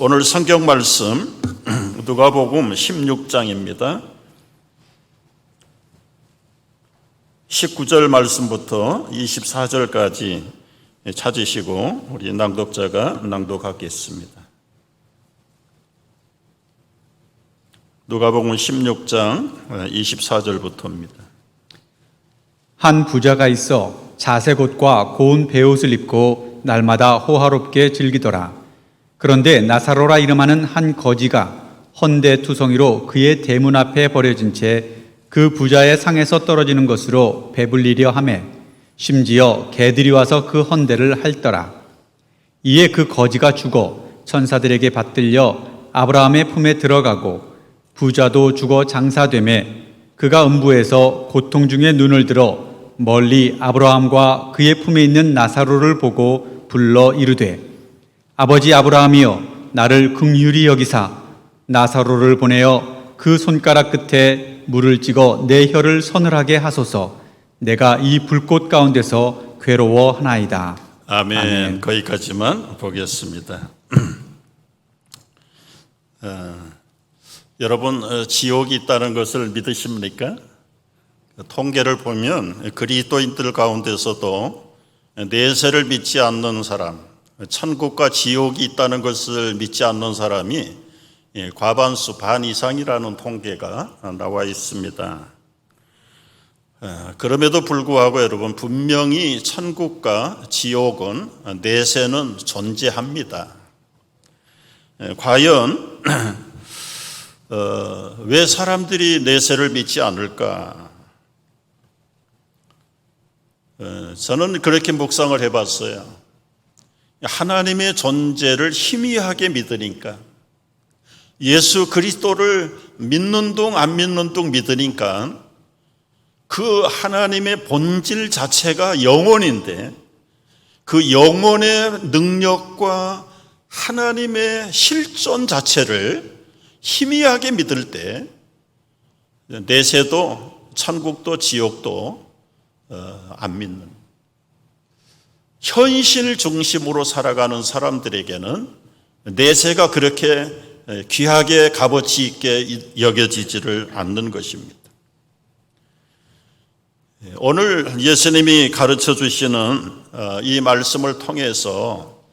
오늘 성경 말씀 누가복음 16장입니다. 19절 말씀부터 24절까지 찾으시고 우리 낭독자가 낭독하겠습니다. 누가복음 16장 24절부터입니다. 한 부자가 있어 자색옷과 고운 베옷을 입고 날마다 호화롭게 즐기더라. 그런데 나사로라 이름하는 한 거지가 헌대투성이로 그의 대문 앞에 버려진 채 그 부자의 상에서 떨어지는 것으로 배불리려 하매 심지어 개들이 와서 그 헌대를 핥더라. 이에 그 거지가 죽어 천사들에게 받들려 아브라함의 품에 들어가고 부자도 죽어 장사되매 그가 음부에서 고통 중에 눈을 들어 멀리 아브라함과 그의 품에 있는 나사로를 보고 불러 이르되 아버지 아브라함이여 나를 긍휼히 여기사 나사로를 보내어 그 손가락 끝에 물을 찍어 내 혀를 서늘하게 하소서. 내가 이 불꽃 가운데서 괴로워하나이다. 아멘. 아멘. 거기까지만 보겠습니다. 여러분 지옥이 있다는 것을 믿으십니까? 통계를 보면 그리스도인들 가운데서도 내세를 믿지 않는 사람, 천국과 지옥이 있다는 것을 믿지 않는 사람이 과반수 반 이상이라는 통계가 나와 있습니다. 그럼에도 불구하고 여러분 분명히 천국과 지옥은 내세는 존재합니다. 과연 왜 사람들이 내세를 믿지 않을까? 저는 그렇게 묵상을 해봤어요. 하나님의 존재를 희미하게 믿으니까, 예수 그리스도를 믿는 둥 안 믿는 둥 믿으니까 그 하나님의 본질 자체가 영혼인데 그 영혼의 능력과 하나님의 실존 자체를 희미하게 믿을 때 내세도 천국도 지옥도 안 믿는, 현실 중심으로 살아가는 사람들에게는 내세가 그렇게 귀하게 값어치 있게 여겨지지를 않는 것입니다. 오늘 예수님이 가르쳐 주시는 이 말씀을 통해서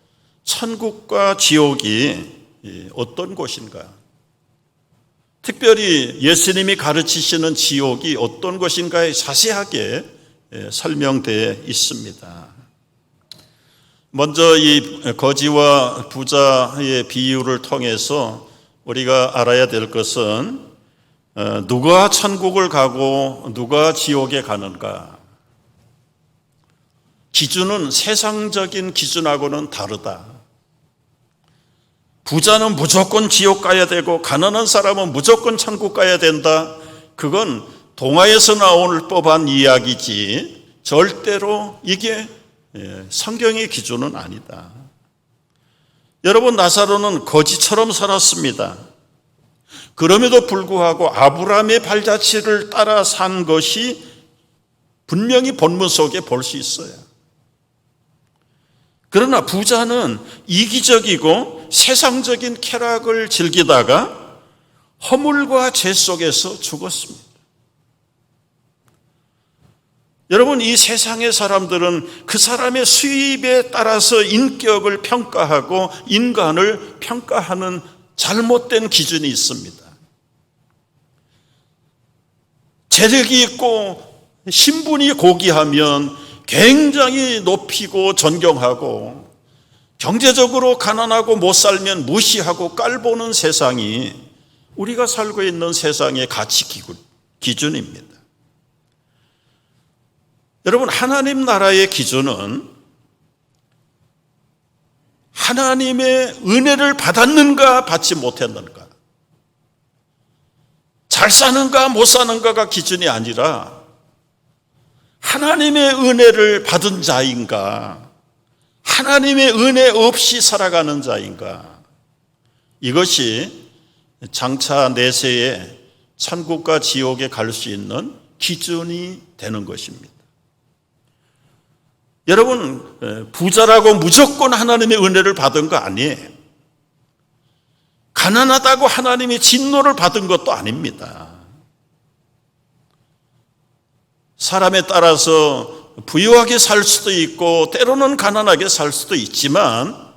천국과 지옥이 어떤 곳인가, 특별히 예수님이 가르치시는 지옥이 어떤 것인가에 자세하게 설명되어 있습니다. 먼저 이 거지와 부자의 비유를 통해서 우리가 알아야 될 것은 누가 천국을 가고 누가 지옥에 가는가. 기준은 세상적인 기준하고는 다르다. 부자는 무조건 지옥 가야 되고 가난한 사람은 무조건 천국 가야 된다. 그건 동화에서 나올 법한 이야기지 절대로 이게 성경의 기준은 아니다. 여러분, 나사로는 거지처럼 살았습니다. 그럼에도 불구하고 아브라함의 발자취를 따라 산 것이 분명히 본문 속에 볼 수 있어요. 그러나 부자는 이기적이고 세상적인 쾌락을 즐기다가 허물과 죄 속에서 죽었습니다. 여러분, 이 세상의 사람들은 그 사람의 수입에 따라서 인격을 평가하고 인간을 평가하는 잘못된 기준이 있습니다. 재력이 있고 신분이 고귀하면 굉장히 높이고 존경하고, 경제적으로 가난하고 못 살면 무시하고 깔보는 세상이 우리가 살고 있는 세상의 가치 기준입니다. 여러분, 하나님 나라의 기준은 하나님의 은혜를 받았는가 받지 못했는가, 잘 사는가 못 사는가가 기준이 아니라 하나님의 은혜를 받은 자인가, 하나님의 은혜 없이 살아가는 자인가, 이것이 장차 내세에 천국과 지옥에 갈 수 있는 기준이 되는 것입니다. 여러분, 부자라고 무조건 하나님의 은혜를 받은 거 아니에요. 가난하다고 하나님이 진노를 받은 것도 아닙니다. 사람에 따라서 부유하게 살 수도 있고 때로는 가난하게 살 수도 있지만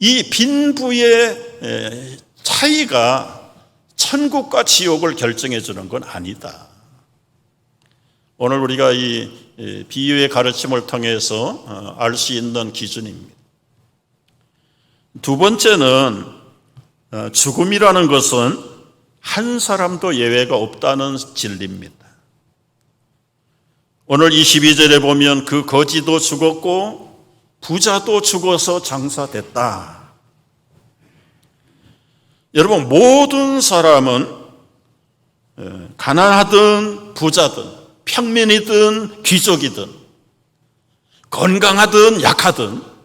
이 빈부의 차이가 천국과 지옥을 결정해 주는 건 아니다. 오늘 우리가 이 비유의 가르침을 통해서 알 수 있는 기준입니다. 두 번째는 죽음이라는 것은 한 사람도 예외가 없다는 진리입니다. 오늘 22절에 보면 그 거지도 죽었고 부자도 죽어서 장사됐다. 여러분, 모든 사람은 가난하든 부자든 평민이든 귀족이든 건강하든 약하든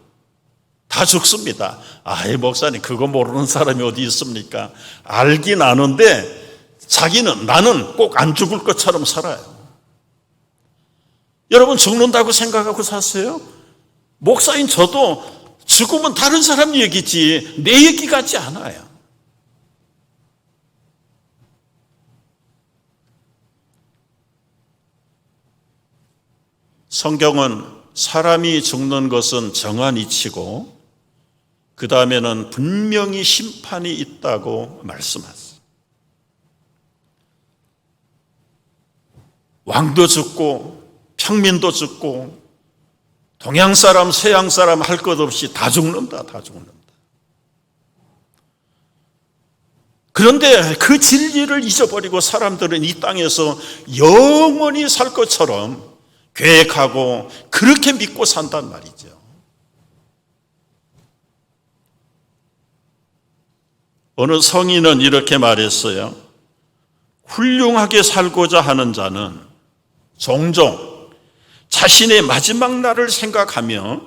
다 죽습니다. 아이, 목사님, 그거 모르는 사람이 어디 있습니까? 알긴 아는데 나는 꼭 안 죽을 것처럼 살아요. 여러분, 죽는다고 생각하고 사세요? 목사인 저도 죽으면 다른 사람 얘기지 내 얘기 같지 않아요. 성경은 사람이 죽는 것은 정한 이치고 그 다음에는 분명히 심판이 있다고 말씀하세요. 왕도 죽고 평민도 죽고 동양 사람 서양 사람 할 것 없이 다 죽는다. 그런데 그 진리를 잊어버리고 사람들은 이 땅에서 영원히 살 것처럼 계획하고 그렇게 믿고 산단 말이죠. 어느 성인은 이렇게 말했어요. 훌륭하게 살고자 하는 자는 종종 자신의 마지막 날을 생각하며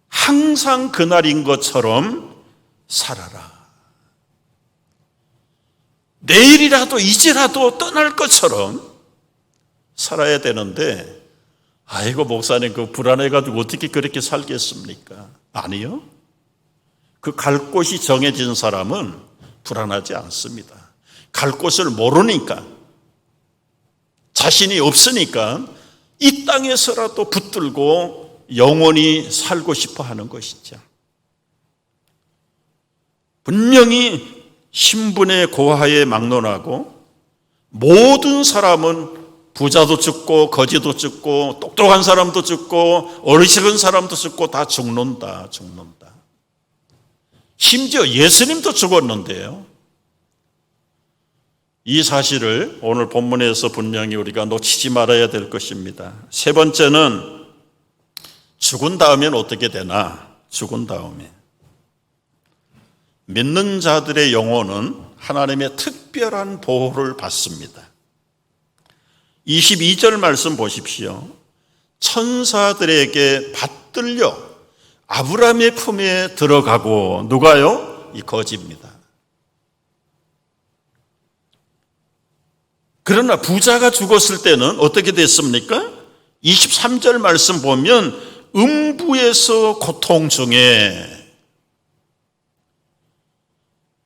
항상 그날인 것처럼 살아라. 내일이라도 이제라도 떠날 것처럼 살아야 되는데, 아이고 목사님 그 불안해가지고 어떻게 그렇게 살겠습니까? 아니요. 그 갈 곳이 정해진 사람은 불안하지 않습니다. 갈 곳을 모르니까, 자신이 없으니까 이 땅에서라도 붙들고 영원히 살고 싶어 하는 것이죠. 분명히 신분의 고하에 막론하고 모든 사람은 부자도 죽고 거지도 죽고 똑똑한 사람도 죽고 어리석은 사람도 죽고 다 죽는다. 심지어 예수님도 죽었는데요. 이 사실을 오늘 본문에서 분명히 우리가 놓치지 말아야 될 것입니다. 세 번째는 죽은 다음엔 어떻게 되나? 죽은 다음에 믿는 자들의 영혼은 하나님의 특별한 보호를 받습니다. 22절 말씀 보십시오. 천사들에게 받들려 아브라함의 품에 들어가고, 누가요? 이 거지입니다. 그러나 부자가 죽었을 때는 어떻게 됐습니까? 23절 말씀 보면 음부에서 고통 중에,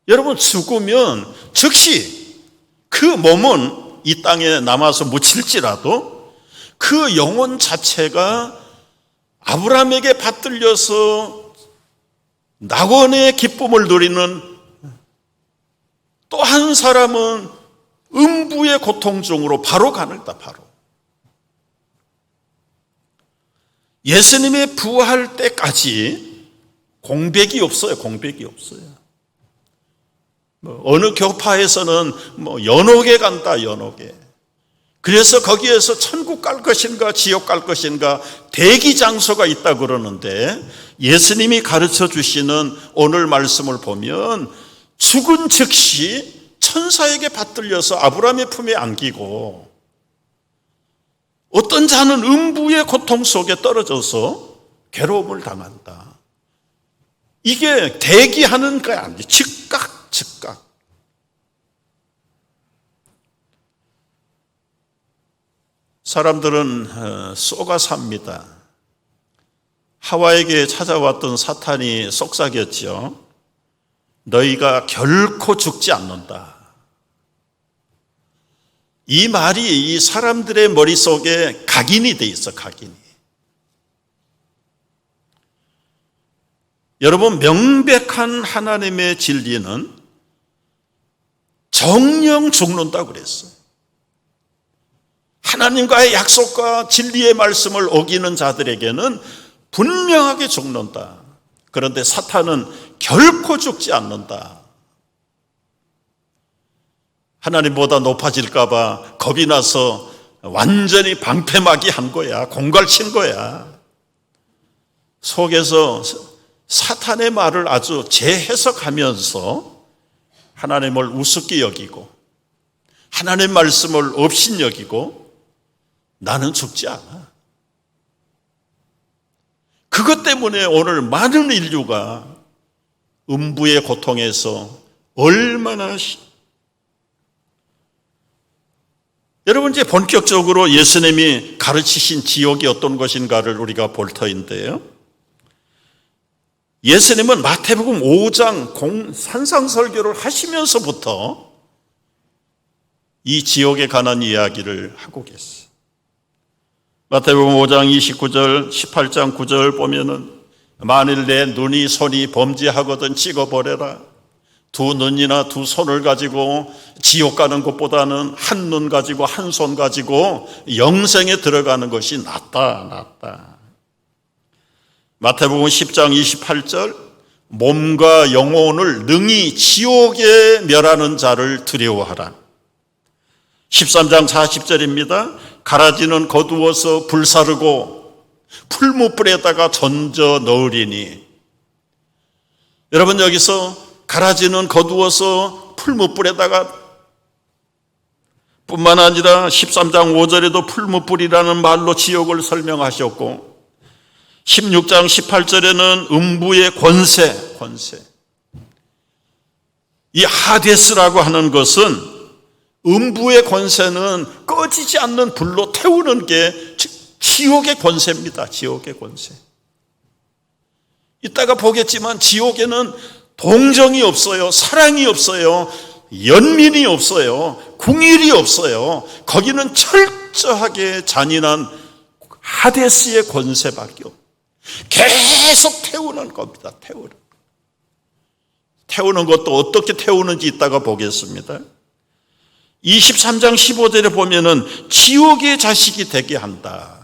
여러분 죽으면 즉시 그 몸은 이 땅에 남아서 묻힐지라도 그 영혼 자체가 아브라함에게 받들려서 낙원의 기쁨을 누리는, 또 한 사람은 음부의 고통 중으로 바로 가는다. 바로 예수님의 부활 때까지 공백이 없어요. 어느 교파에서는 연옥에 간다. 연옥에. 그래서 거기에서 천국 갈 것인가 지옥 갈 것인가 대기 장소가 있다 그러는데, 예수님이 가르쳐 주시는 오늘 말씀을 보면 죽은 즉시 천사에게 받들려서 아브라함의 품에 안기고, 어떤 자는 음부의 고통 속에 떨어져서 괴로움을 당한다. 이게 대기하는 게 아니에요. 즉각. 사람들은 쏘가 삽니다. 하와에게 찾아왔던 사탄이 속삭였죠. 너희가 결코 죽지 않는다. 이 말이 이 사람들의 머릿속에 각인이 돼 있어, 각인이. 여러분, 명백한 하나님의 진리는 정령 죽는다고 그랬어요. 하나님과의 약속과 진리의 말씀을 어기는 자들에게는 분명하게 죽는다. 그런데 사탄은 결코 죽지 않는다. 하나님보다 높아질까 봐 겁이 나서 완전히 방패막이 한 거야. 공갈친 거야. 속에서 사탄의 말을 아주 재해석하면서 하나님을 우습게 여기고 하나님의 말씀을 없인 여기고 나는 죽지 않아. 그것 때문에 오늘 많은 인류가 음부의 고통에서 얼마나 여러분, 이제 본격적으로 예수님이 가르치신 지옥이 어떤 것인가를 우리가 볼 터인데요. 예수님은 마태복음 5장 산상설교를 하시면서부터 이 지옥에 관한 이야기를 하고 계세요. 마태복음 5장 29절, 18장 9절 보면은 만일 내 눈이 손이 범죄하거든 찍어버려라. 두 눈이나 두 손을 가지고 지옥 가는 것보다는 한 눈 가지고 한 손 가지고 영생에 들어가는 것이 낫다. 마태복음 10장 28절 몸과 영혼을 능히 지옥에 멸하는 자를 두려워하라. 13장 40절입니다. 가라지는 거두어서 불사르고 풀무불에다가 던져 넣으리니. 여러분, 여기서 가라지는 거두어서 풀무불에다가 뿐만 아니라 13장 5절에도 풀무불이라는 말로 지옥을 설명하셨고 16장 18절에는 음부의 권세. 이 하데스라고 하는 것은 음부의 권세는 꺼지지 않는 불로 태우는 게 지옥의 권세입니다. 지옥의 권세. 이따가 보겠지만 지옥에는 동정이 없어요. 사랑이 없어요. 연민이 없어요. 궁일이 없어요. 거기는 철저하게 잔인한 하데스의 권세밖에 없어요. 계속 태우는 겁니다. 태우는 것도 어떻게 태우는지 이따가 보겠습니다. 23장 15절에 보면은 지옥의 자식이 되게 한다.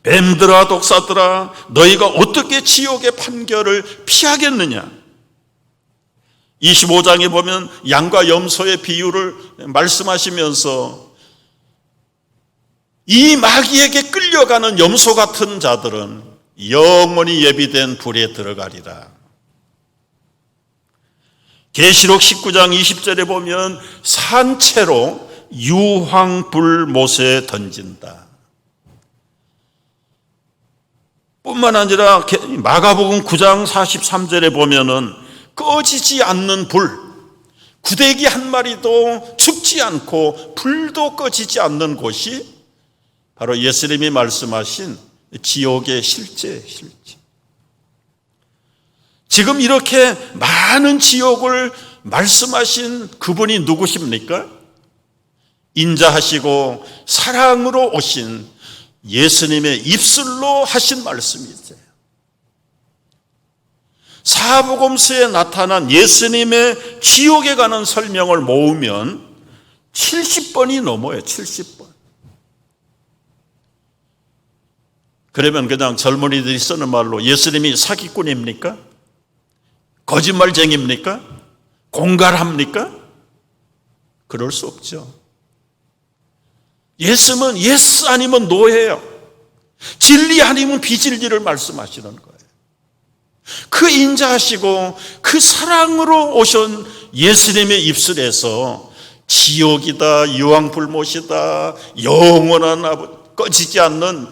뱀들아 독사들아 너희가 어떻게 지옥의 판결을 피하겠느냐. 25장에 보면 양과 염소의 비유를 말씀하시면서 이 마귀에게 끌려가는 염소 같은 자들은 영원히 예비된 불에 들어가리라. 계시록 19장 20절에 보면 산채로 유황불못에 던진다. 뿐만 아니라 마가복음 9장 43절에 보면은 꺼지지 않는 불, 구데기 한 마리도 죽지 않고 불도 꺼지지 않는 곳이 바로 예수님이 말씀하신 지옥의 실제. 지금 이렇게 많은 지옥을 말씀하신 그분이 누구십니까? 인자하시고 사랑으로 오신 예수님의 입술로 하신 말씀이세요. 사복음서에 나타난 예수님의 지옥에 관한 설명을 모으면 70번이 넘어요. 70번. 그러면 그냥 젊은이들이 쓰는 말로 예수님이 사기꾼입니까? 거짓말쟁입니까? 공갈합니까? 그럴 수 없죠. 예수는 예스 아니면 노예요. 진리 아니면 비진리를 말씀하시는 거예요. 그 인자하시고 그 사랑으로 오신 예수님의 입술에서 지옥이다, 유황불못이다, 영원한 꺼지지 않는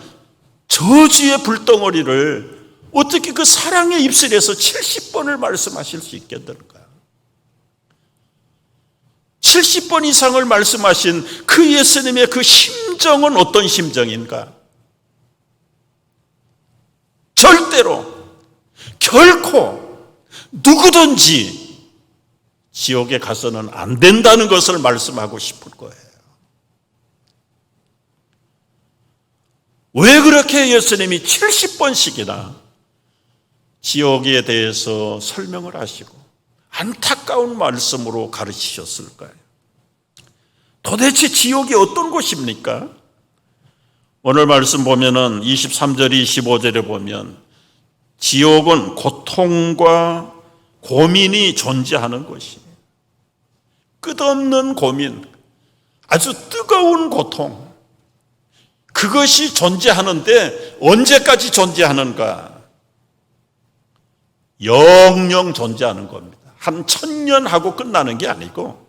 저주의 불덩어리를 어떻게 그 사랑의 입술에서 70번을 말씀하실 수 있겠는가? 70번 이상을 말씀하신 그 예수님의 그 심정은 어떤 심정인가? 절대로, 결코 누구든지 지옥에 가서는 안 된다는 것을 말씀하고 싶을 거예요. 왜 그렇게 예수님이 70번씩이나 지옥에 대해서 설명을 하시고 안타까운 말씀으로 가르치셨을까요? 도대체 지옥이 어떤 곳입니까? 오늘 말씀 보면은 23절, 25절에 보면 지옥은 고통과 고민이 존재하는 곳이에요. 끝없는 고민, 아주 뜨거운 고통, 그것이 존재하는데 언제까지 존재하는가? 영영 존재하는 겁니다. 한 1000년 하고 끝나는 게 아니고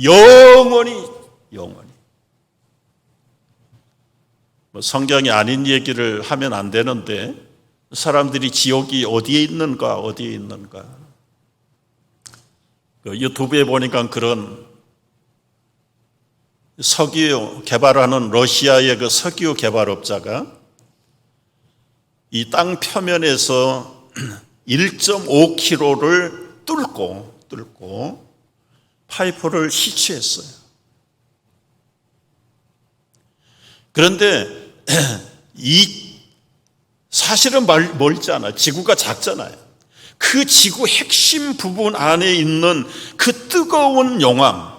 영원히. 성경이 아닌 얘기를 하면 안 되는데 사람들이 지옥이 어디에 있는가 유튜브에 보니까 그런 석유 개발하는 러시아의 그 석유 개발업자가 이 땅 표면에서 1.5km를 뚫고 파이프를 시추했어요. 그런데 사실은 멀지 않아요. 지구가 작잖아요. 그 지구 핵심 부분 안에 있는 그 뜨거운 용암,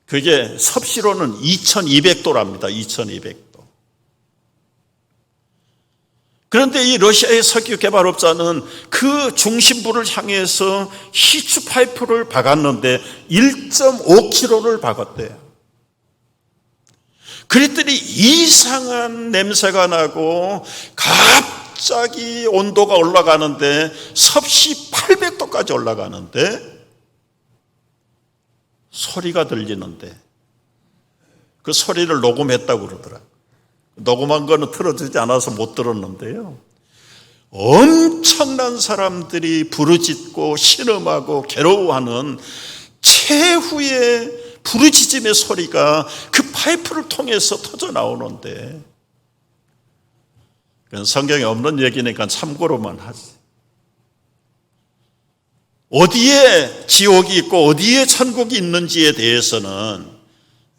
그게 섭씨로는 2200도랍니다. 2200도. 그런데 이 러시아의 석유 개발업자는 그 중심부를 향해서 시추 파이프를 박았는데 1.5km를 박았대요. 그랬더니 이상한 냄새가 나고 갑자기 온도가 올라가는데 섭씨 800도까지 올라가는데 소리가 들리는데 그 소리를 녹음했다고 그러더라고요. 녹음한 거는 틀어주지 않아서 못 들었는데요. 엄청난 사람들이 부르짖고 신음하고 괴로워하는 최후의 부르짖음의 소리가 그 파이프를 통해서 터져 나오는데, 성경에 없는 얘기니까 참고로만 하지. 어디에 지옥이 있고 어디에 천국이 있는지에 대해서는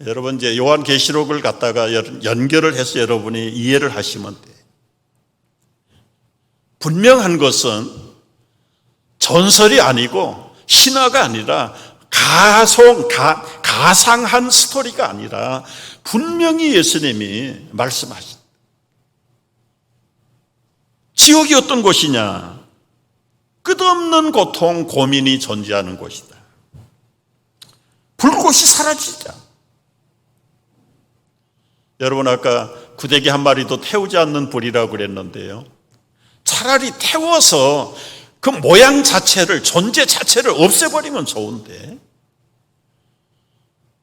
여러분 이제 요한계시록을 갖다가 연결을 해서 여러분이 이해를 하시면 돼요. 분명한 것은 전설이 아니고 신화가 아니라 가상한 스토리가 아니라 분명히 예수님이 말씀하신 지옥이 어떤 곳이냐? 끝없는 고통, 고민이 존재하는 곳이다. 불꽃이 사라지자. 여러분 아까 구데기 한 마리도 태우지 않는 불이라고 그랬는데요. 차라리 태워서 그 모양 자체를, 존재 자체를 없애버리면 좋은데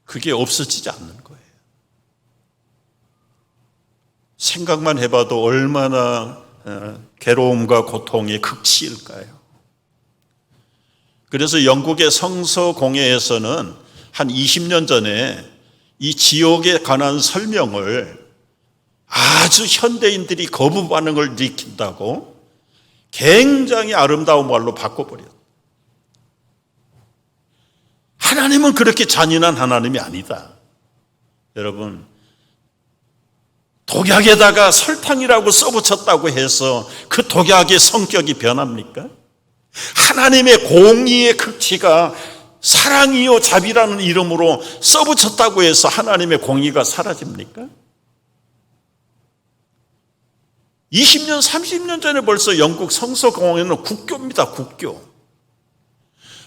그게 없어지지 않는 거예요. 생각만 해봐도 얼마나 괴로움과 고통의 극치일까요? 그래서 영국의 성서공회에서는 한 20년 전에 이 지옥에 관한 설명을 아주 현대인들이 거부 반응을 일으킨다고 굉장히 아름다운 말로 바꿔버렸어요. 하나님은 그렇게 잔인한 하나님이 아니다. 여러분, 독약에다가 설탕이라고 써붙였다고 해서 그 독약의 성격이 변합니까? 하나님의 공의의 극치가 사랑이요 자비라는 이름으로 써붙였다고 해서 하나님의 공의가 사라집니까? 20년, 30년 전에 벌써 영국 성서공회는 국교입니다.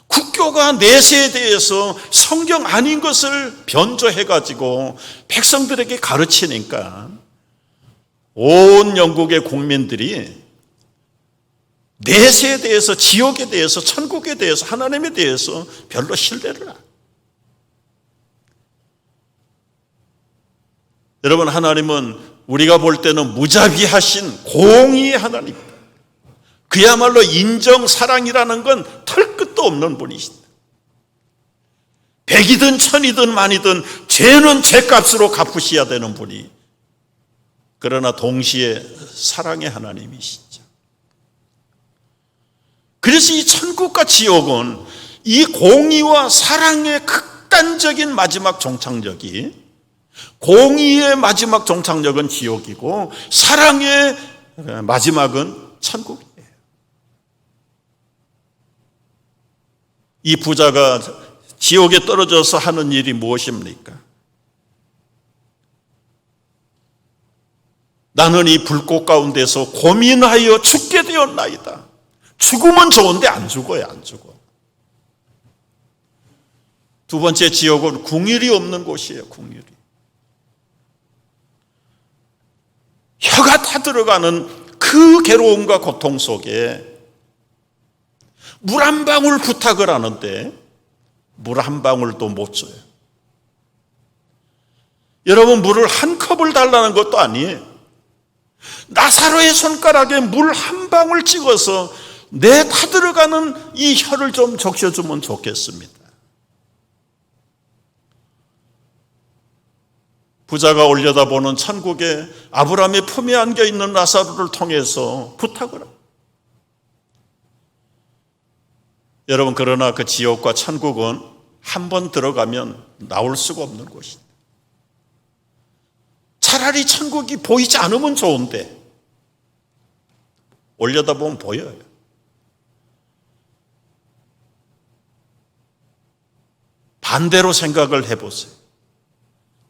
국교가 내세에 대해서 성경 아닌 것을 변조해가지고 백성들에게 가르치니까 온 영국의 국민들이 내세에 대해서, 지옥에 대해서, 천국에 대해서, 하나님에 대해서 별로 신뢰를 안 해요. 여러분, 하나님은 우리가 볼 때는 무자비하신 공의의 하나님입니다. 그야말로 인정, 사랑이라는 건 털끝도 없는 분이십니다. 백이든 천이든 만이든 죄는 죄값으로 갚으셔야 되는 분이, 그러나 동시에 사랑의 하나님이시죠. 그래서 이 천국과 지옥은 이 공의와 사랑의 극단적인 마지막 종착역이, 공의의 마지막 종착역은 지옥이고 사랑의 마지막은 천국이에요. 이 부자가 지옥에 떨어져서 하는 일이 무엇입니까? 나는 이 불꽃 가운데서 고민하여 죽게 되었나이다. 죽으면 좋은데 안 죽어요, 안 죽어. 두 번째 지옥은 궁일이 없는 곳이에요, 궁일이. 혀가 다 들어가는 그 괴로움과 고통 속에 물 한 방울 부탁을 하는데 물 한 방울도 못 줘요. 여러분, 물을 한 컵을 달라는 것도 아니에요. 나사로의 손가락에 물 한 방울 찍어서 내 다 들어가는 이 혀를 좀 적셔주면 좋겠습니다. 부자가 올려다보는 천국에 아브라함의 품에 안겨있는 나사로를 통해서 부탁을 합니다. 여러분, 그러나 그 지옥과 천국은 한 번 들어가면 나올 수가 없는 곳입니다. 차라리 천국이 보이지 않으면 좋은데 올려다보면 보여요. 반대로 생각을 해보세요.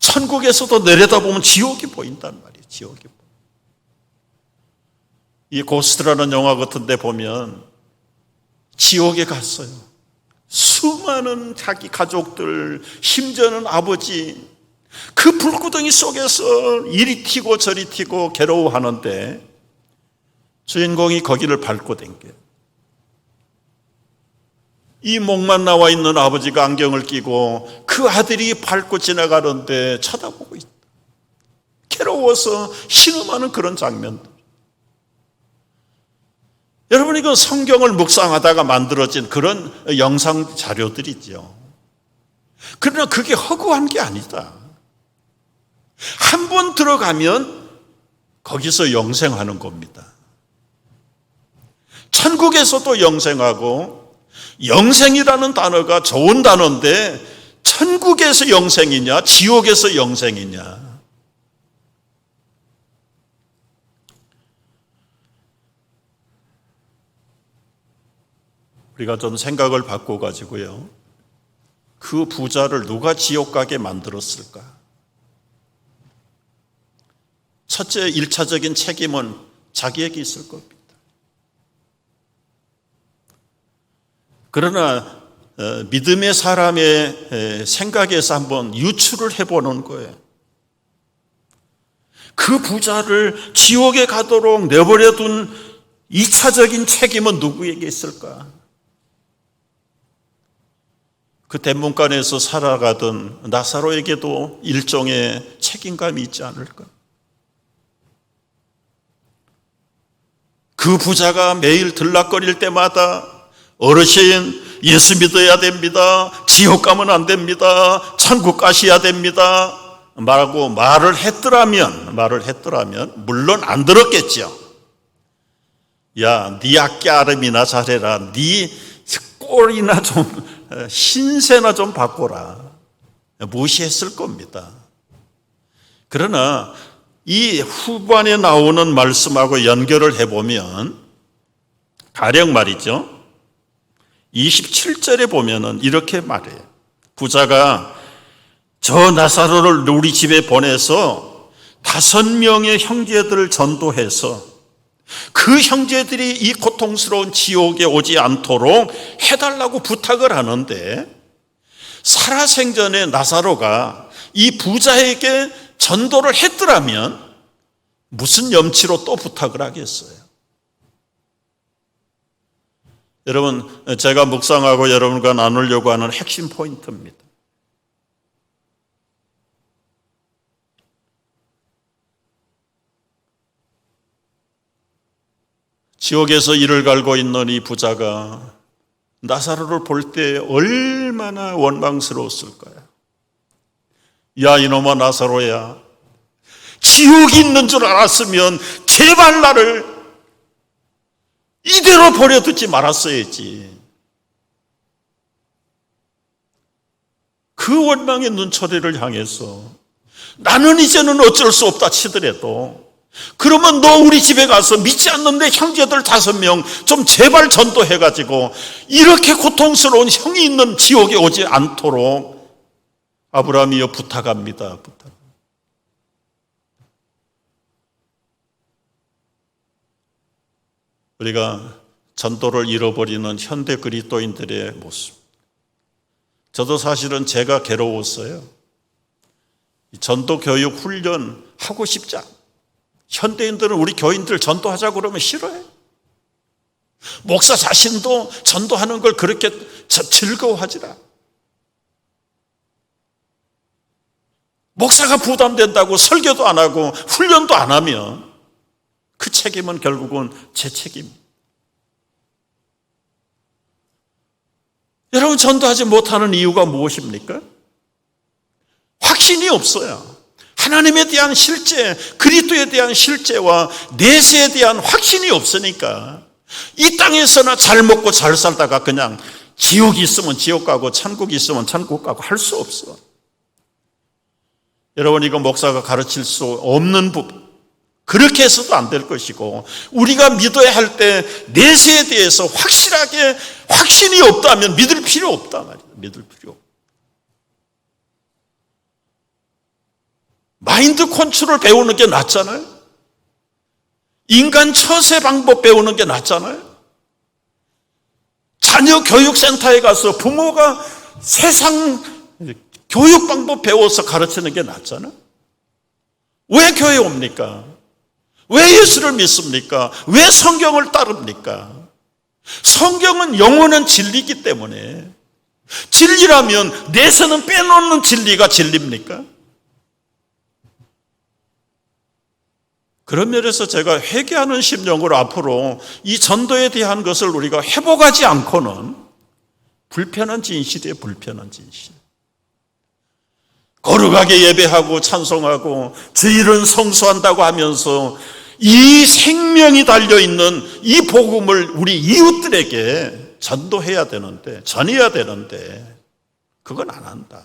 천국에서도 내려다보면 지옥이 보인단 말이에요. 지옥이. 이 고스트라는 영화 같은 데 보면 지옥에 갔어요. 수많은 자기 가족들, 심지어는 아버지, 그 불구덩이 속에서 이리 튀고 저리 튀고 괴로워하는데 주인공이 거기를 밟고 댕겨요. 이 목만 나와 있는 아버지가 안경을 끼고 그 아들이 밟고 지나가는데 쳐다보고 있다. 괴로워서 신음하는 그런 장면들. 여러분, 이건 성경을 묵상하다가 만들어진 그런 영상 자료들이죠. 그러나 그게 허구한 게 아니다. 한 번 들어가면 거기서 영생하는 겁니다. 천국에서도 영생하고, 영생이라는 단어가 좋은 단어인데 천국에서 영생이냐 지옥에서 영생이냐. 우리가 좀 생각을 바꿔가지고요, 그 부자를 누가 지옥 가게 만들었을까? 첫째, 1차적인 책임은 자기에게 있을 겁니다. 그러나 믿음의 사람의 생각에서 한번 유추를 해보는 거예요. 그 부자를 지옥에 가도록 내버려둔 2차적인 책임은 누구에게 있을까? 그 대문간에서 살아가던 나사로에게도 일종의 책임감이 있지 않을까? 그 부자가 매일 들락거릴 때마다 어르신, 예수 믿어야 됩니다. 지옥 가면 안 됩니다. 천국 가셔야 됩니다. 말하고 말을 했더라면 물론 안 들었겠죠. 야, 네 악기 아름이나 잘해라. 네 꼴이나 좀 신세나 좀 바꿔라. 무시했을 겁니다. 그러나 이 후반에 나오는 말씀하고 연결을 해보면 가령 말이죠, 27절에 보면은 이렇게 말해요. 부자가 저 나사로를 우리 집에 보내서 5명의 형제들을 전도해서 그 형제들이 이 고통스러운 지옥에 오지 않도록 해달라고 부탁을 하는데, 살아생전에 나사로가 이 부자에게 전도를 했더라면 무슨 염치로 또 부탁을 하겠어요? 여러분, 제가 묵상하고 여러분과 나누려고 하는 핵심 포인트입니다. 지옥에서 이를 갈고 있는 이 부자가 나사로를 볼 때 얼마나 원망스러웠을까요? 야, 이놈아 나사로야, 지옥이 있는 줄 알았으면 제발 나를 이대로 버려두지 말았어야지. 그 원망의 눈초리를 향해서 나는 이제는 어쩔 수 없다 치더라도 그러면 너 우리 집에 가서 믿지 않는 내 형제들 5명 좀 제발 전도해가지고 이렇게 고통스러운 형이 있는 지옥에 오지 않도록 아브라함이여 부탁합니다. 부탁. 우리가 전도를 잃어버리는 현대 그리스도인들의 모습. 저도 사실은 제가 괴로웠어요. 전도 교육 훈련 하고 싶지 않아요. 현대인들은 우리 교인들 전도하자고 그러면 싫어해. 목사 자신도 전도하는 걸 그렇게 즐거워하지라. 목사가 부담된다고 설교도 안 하고 훈련도 안 하면 그 책임은 결국은 제 책임. 여러분, 전도하지 못하는 이유가 무엇입니까? 확신이 없어요. 하나님에 대한 실제, 그리스도에 대한 실제와 내세에 대한 확신이 없으니까 이 땅에서나 잘 먹고 잘 살다가 그냥 지옥이 있으면 지옥 가고 천국이 있으면 천국 가고 할 수 없어. 여러분, 이거 목사가 가르칠 수 없는 부분, 그렇게 해서도 안 될 것이고, 우리가 믿어야 할 때 내세에 대해서 확실하게 확신이 없다면 믿을 필요 없다 말이야. 믿을 필요 없다. 마인드 컨트롤 배우는 게 낫잖아요. 인간 처세 방법 배우는 게 낫잖아요. 자녀 교육센터에 가서 부모가 세상 교육 방법 배워서 가르치는 게 낫잖아요. 왜 교회 옵니까? 왜 예수를 믿습니까? 왜 성경을 따릅니까? 성경은 영원한 진리이기 때문에, 진리라면 내세는 빼놓는 진리가 진리입니까? 그런 면에서 제가 회개하는 심령으로 앞으로 이 전도에 대한 것을 우리가 회복하지 않고는 불편한 진실이에요. 불편한 진실. 거룩하게 예배하고 찬송하고 주일은 성수한다고 하면서 이 생명이 달려있는 이 복음을 우리 이웃들에게 전도해야 되는데, 전해야 되는데 그건 안 한다.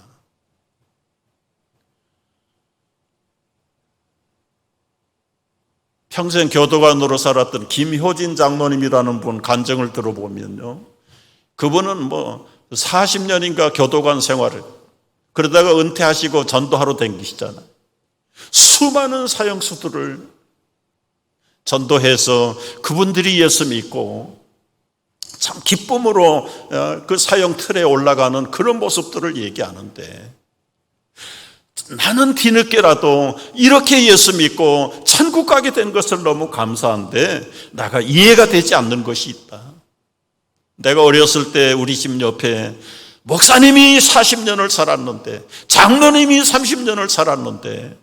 평생 교도관으로 살았던 김효진 장로님이라는 분 간증을 들어보면요, 그분은 40년인가 교도관 생활을, 그러다가 은퇴하시고 전도하러 다니시잖아요. 수많은 사형수들을 전도해서 그분들이 예수 믿고 참 기쁨으로 그 사형 틀에 올라가는 그런 모습들을 얘기하는데, 나는 뒤늦게라도 이렇게 예수 믿고 천국 가게 된 것을 너무 감사한데 내가 이해가 되지 않는 것이 있다. 내가 어렸을 때 우리 집 옆에 목사님이 40년을 살았는데, 장로님이 30년을 살았는데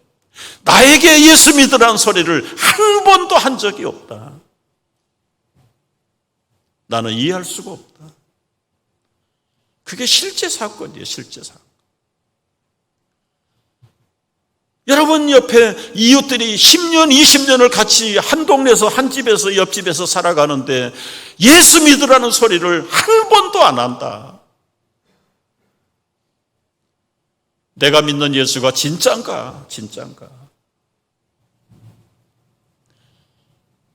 나에게 예수 믿으라는 소리를 한 번도 한 적이 없다. 나는 이해할 수가 없다. 그게 실제 사건이에요. 실제 사건. 여러분 옆에 이웃들이 10년, 20년을 같이 한 동네에서, 한 집에서, 옆집에서 살아가는데 예수 믿으라는 소리를 한 번도 안 한다. 내가 믿는 예수가 진짠가? 진짠가?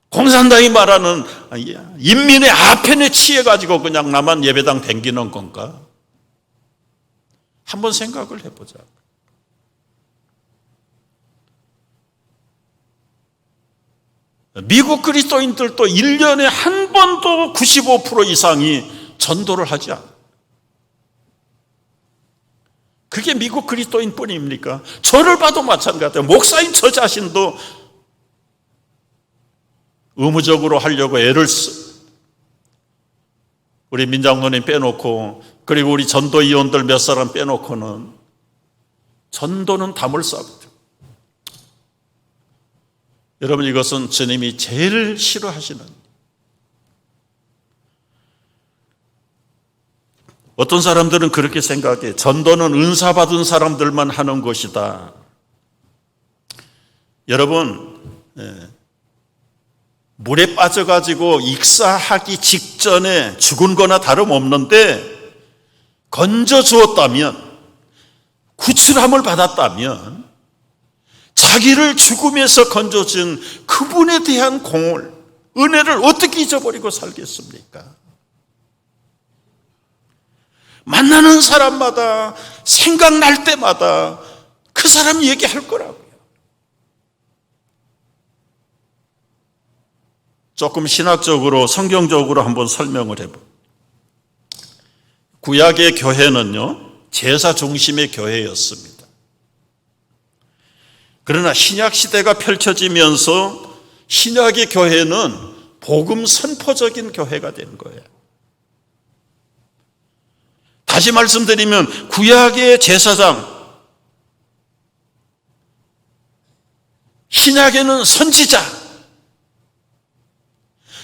공산당이 말하는 인민의 아편에 취해가지고 그냥 나만 예배당 댕기는 건가? 한번 생각을 해보자. 미국 그리스도인들도 1년에 한 번도 95% 이상이 전도를 하지 않아요. 그게 미국 그리스도인 뿐입니까? 저를 봐도 마찬가지예요. 목사인 저 자신도 의무적으로 하려고 애를 우리 민장로님 빼놓고, 그리고 우리 전도위원들 몇 사람 빼놓고는 전도는 담을 쌓고. 여러분, 이것은 주님이 제일 싫어하시는, 어떤 사람들은 그렇게 생각해. 전도는 은사 받은 사람들만 하는 것이다. 여러분, 물에 빠져가지고 익사하기 직전에 죽은 거나 다름없는데 건져 주었다면, 구출함을 받았다면 자기를 죽음에서 건져준 그분에 대한 공을, 은혜를 어떻게 잊어버리고 살겠습니까? 만나는 사람마다 생각날 때마다 그 사람 얘기할 거라고요. 조금 신학적으로, 성경적으로 한번 설명을 해볼게요. 구약의 교회는요, 제사 중심의 교회였습니다. 그러나 신약 시대가 펼쳐지면서 신약의 교회는 복음 선포적인 교회가 된 거예요. 다시 말씀드리면 구약의 제사장, 신약에는 선지자,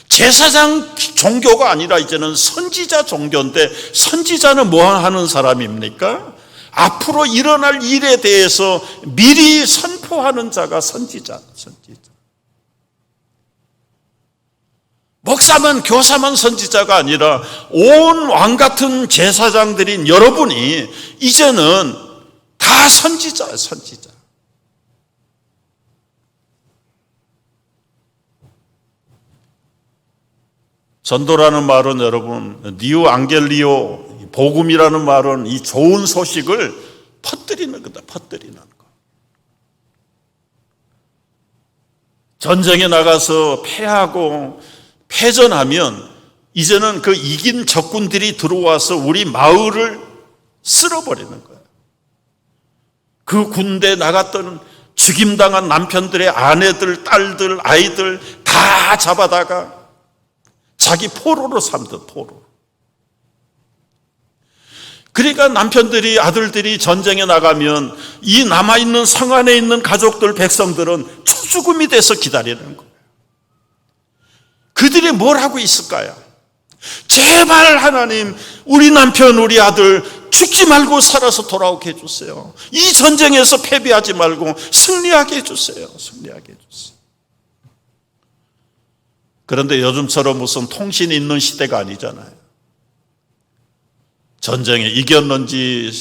제사장 종교가 아니라 이제는 선지자 종교인데, 선지자는 뭐 하는 사람입니까? 앞으로 일어날 일에 대해서 미리 선포하는 자가 선지자. 목사만, 교사만 선지자가 아니라 온 왕 같은 제사장들인 여러분이 이제는 다 선지자예요, 선지자. 전도라는 말은 여러분, 니우 앙겔리오, 복음이라는 말은 이 좋은 소식을 퍼뜨리는 거다, 퍼뜨리는 거. 전쟁에 나가서 패하고 패전하면 이제는 그 이긴 적군들이 들어와서 우리 마을을 쓸어버리는 거예요. 그 군대에 나갔던 죽임당한 남편들의 아내들, 딸들, 아이들 다 잡아다가 자기 포로로 삼듯, 포로. 그러니까 남편들이, 아들들이 전쟁에 나가면 이 남아있는 성 안에 있는 가족들, 백성들은 초죽음이 돼서 기다리는 거예요. 그들이 뭘 하고 있을까요? 제발 하나님, 우리 남편, 우리 아들 죽지 말고 살아서 돌아오게 해주세요. 이 전쟁에서 패배하지 말고 승리하게 해주세요. 승리하게 해주세요. 그런데 요즘처럼 무슨 통신이 있는 시대가 아니잖아요. 전쟁에 이겼는지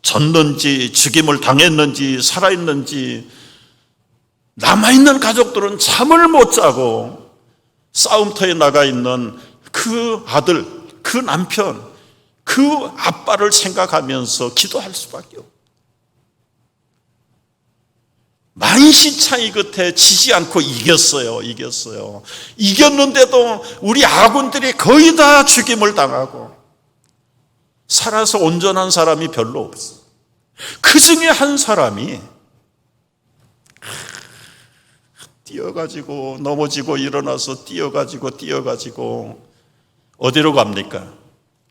졌는지 죽임을 당했는지 살아있는지 남아있는 가족들은 잠을 못 자고 싸움터에 나가 있는 그 아들, 그 남편, 그 아빠를 생각하면서 기도할 수밖에 없어요. 만신창이 끝에 지지 않고 이겼어요. 이겼는데도 우리 아군들이 거의 다 죽임을 당하고 살아서 온전한 사람이 별로 없어. 그 중에 한 사람이 뛰어가지고 넘어지고 일어나서 뛰어가지고 어디로 갑니까?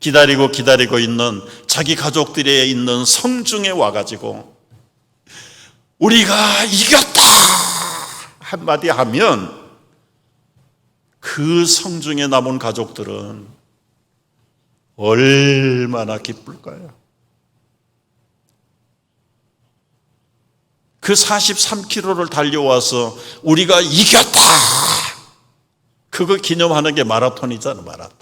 기다리고 있는 자기 가족들이 있는 성중에 와가지고 우리가 이겼다 한마디 하면 그 성중에 남은 가족들은 얼마나 기쁠까요? 그 43km를 달려와서 우리가 이겼다, 그거 기념하는 게 마라톤이잖아, 마라톤.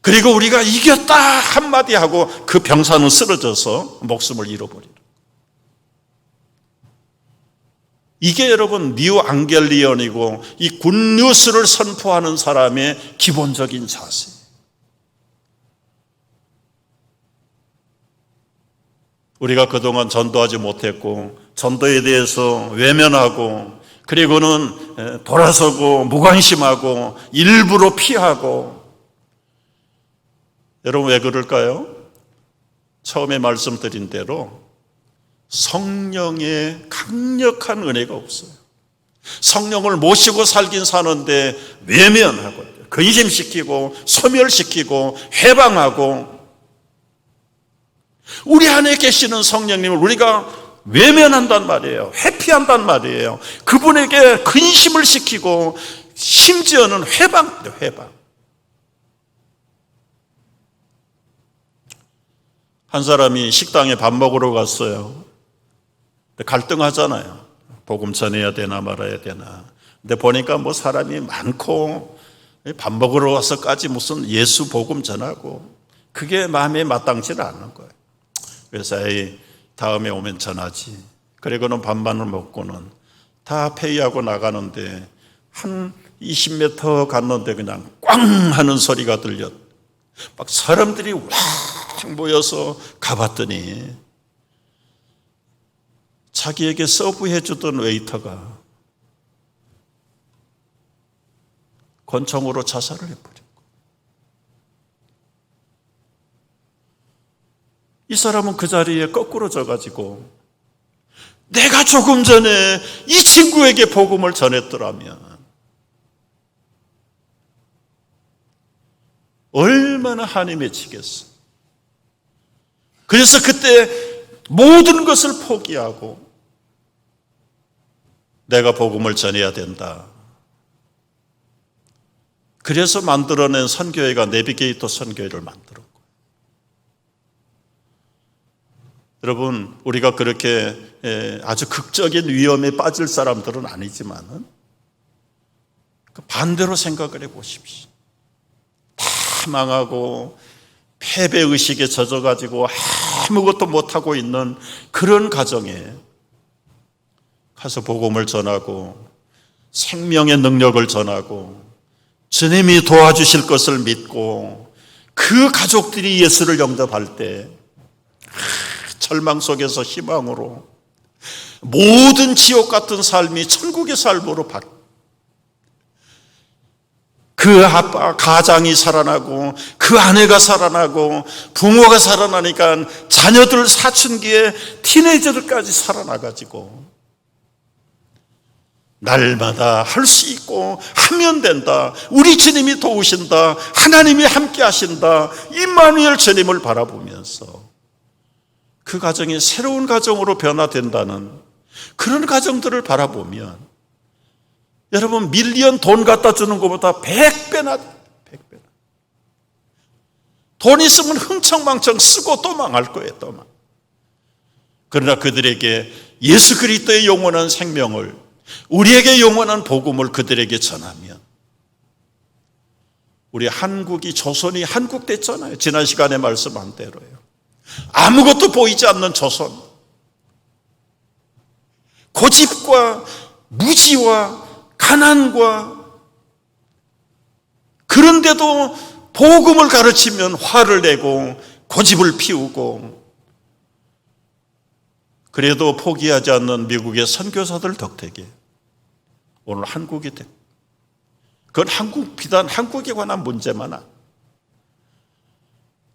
그리고 우리가 이겼다 한마디 하고 그 병사는 쓰러져서 목숨을 잃어버리는. 이게 여러분 뉴 앙겔리언이고 이 굿뉴스를 선포하는 사람의 기본적인 자세. 우리가 그동안 전도하지 못했고 전도에 대해서 외면하고 그리고는 돌아서고 무관심하고 일부러 피하고. 여러분 왜 그럴까요? 처음에 말씀드린 대로 성령의 강력한 은혜가 없어요. 성령을 모시고 살긴 사는데 외면하고 근심시키고 소멸시키고 해방하고. 우리 안에 계시는 성령님을 우리가 외면한단 말이에요. 회피한단 말이에요. 그분에게 근심을 시키고 심지어는 회방. 한 사람이 식당에 밥 먹으러 갔어요. 갈등하잖아요. 복음 전해야 되나 말아야 되나. 근데 보니까 뭐 사람이 많고 밥 먹으러 와서까지 무슨 예수 복음 전하고 그게 마음에 마땅치 않는 거예요. 그래서 다음에 오면 전하지. 그리고는 밥만을 먹고는 다 회의하고 나가는데 한 20m 갔는데 그냥 꽝 하는 소리가 들렸. 막 사람들이 와 모여서 가봤더니 자기에게 서브해 주던 웨이터가 권총으로 자살을 해버렸고, 이 사람은 그 자리에 거꾸로 져가지고 내가 조금 전에 이 친구에게 복음을 전했더라면 얼마나 한이 맺히겠어. 그래서 그때 모든 것을 포기하고 내가 복음을 전해야 된다. 그래서 만들어낸 선교회가 내비게이터 선교회를 만들었고, 여러분 우리가 그렇게 아주 극적인 위험에 빠질 사람들은 아니지만 반대로 생각을 해보십시오. 다 망하고 패배의식에 젖어가지고 아무것도 못하고 있는 그런 가정에 가서 복음을 전하고 생명의 능력을 전하고 주님이 도와주실 것을 믿고 그 가족들이 예수를 영접할 때 절망 속에서 희망으로 모든 지옥 같은 삶이 천국의 삶으로 바뀌고 그 아빠 가장이 살아나고 그 아내가 살아나고 부모가 살아나니까 자녀들 사춘기에 티네이저들까지 살아나가지고 날마다 할 수 있고 하면 된다. 우리 주님이 도우신다. 하나님이 함께 하신다. 임마누엘 주님을 바라보면서 그 가정이 새로운 가정으로 변화된다는 그런 가정들을 바라보면 여러분 밀리언 돈 갖다 주는 것보다 100배나 돈 있으면 흥청망청 쓰고 또 망할 거예요. 또 망. 그러나 그들에게 예수 그리스도의 영원한 생명을 우리에게 영원한 복음을 그들에게 전하면 우리 한국이 조선이 한국 됐잖아요. 지난 시간에 말씀한 대로요. 아무것도 보이지 않는 조선. 고집과 무지와 가난과 그런데도 복음을 가르치면 화를 내고 고집을 피우고 그래도 포기하지 않는 미국의 선교사들 덕택에 오늘 한국이 돼. 그건 한국 비단 한국에 관한 문제만 아니에요.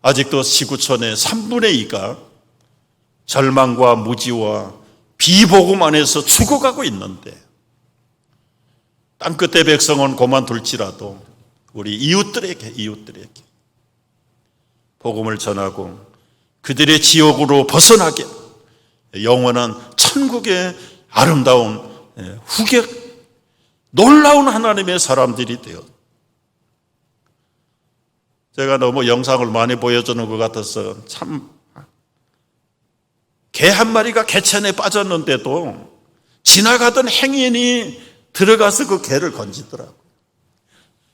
아직도 지구촌의 3분의 2가 절망과 무지와 비복음 안에서 죽어가고 있는데 땅끝의 백성은 그만둘지라도 우리 이웃들에게 복음을 전하고 그들의 지옥으로 벗어나게 영원한 천국의 아름다운 후계 놀라운 하나님의 사람들이 되어 제가 너무 영상을 많이 보여주는 것 같아서 참 개 한 마리가 개천에 빠졌는데도 지나가던 행인이 들어가서 그 개를 건지더라고요.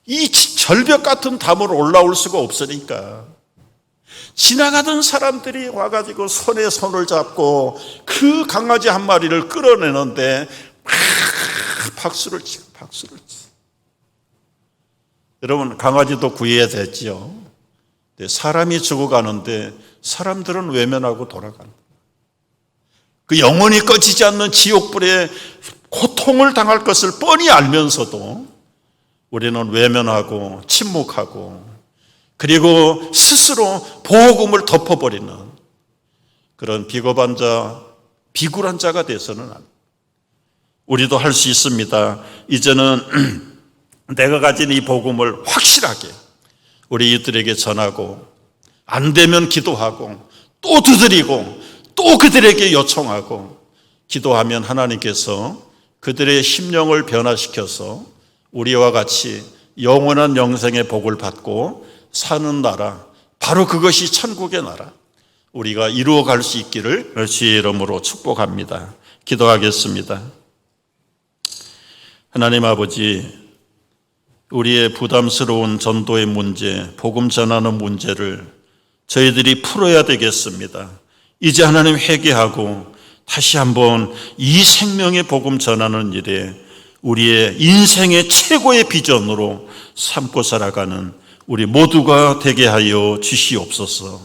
이 절벽 같은 담으로 올라올 수가 없으니까 지나가던 사람들이 와가지고 손에 손을 잡고 그 강아지 한 마리를 끌어내는데 박수를 치. 여러분 강아지도 구해야 되지요. 사람이 죽어가는데 사람들은 외면하고 돌아간다. 그 영원히 꺼지지 않는 지옥불에 고통을 당할 것을 뻔히 알면서도 우리는 외면하고 침묵하고 그리고 스스로 복음을 덮어버리는 그런 비겁한 자, 비굴한 자가 돼서는 안 돼요. 우리도 할 수 있습니다. 이제는 내가 가진 이 복음을 확실하게 우리 이들에게 전하고 안 되면 기도하고 또 두드리고 또 그들에게 요청하고 기도하면 하나님께서 그들의 심령을 변화시켜서 우리와 같이 영원한 영생의 복을 받고 사는 나라, 바로 그것이 천국의 나라, 우리가 이루어갈 수 있기를 주의 이름으로 축복합니다. 기도하겠습니다. 하나님 아버지, 우리의 부담스러운 전도의 문제, 복음 전하는 문제를 저희들이 풀어야 되겠습니다. 이제 하나님 회개하고 다시 한번 이 생명의 복음 전하는 일에 우리의 인생의 최고의 비전으로 삼고 살아가는 우리 모두가 되게 하여 주시옵소서.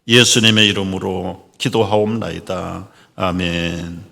예수님의 이름으로 기도하옵나이다. 아멘.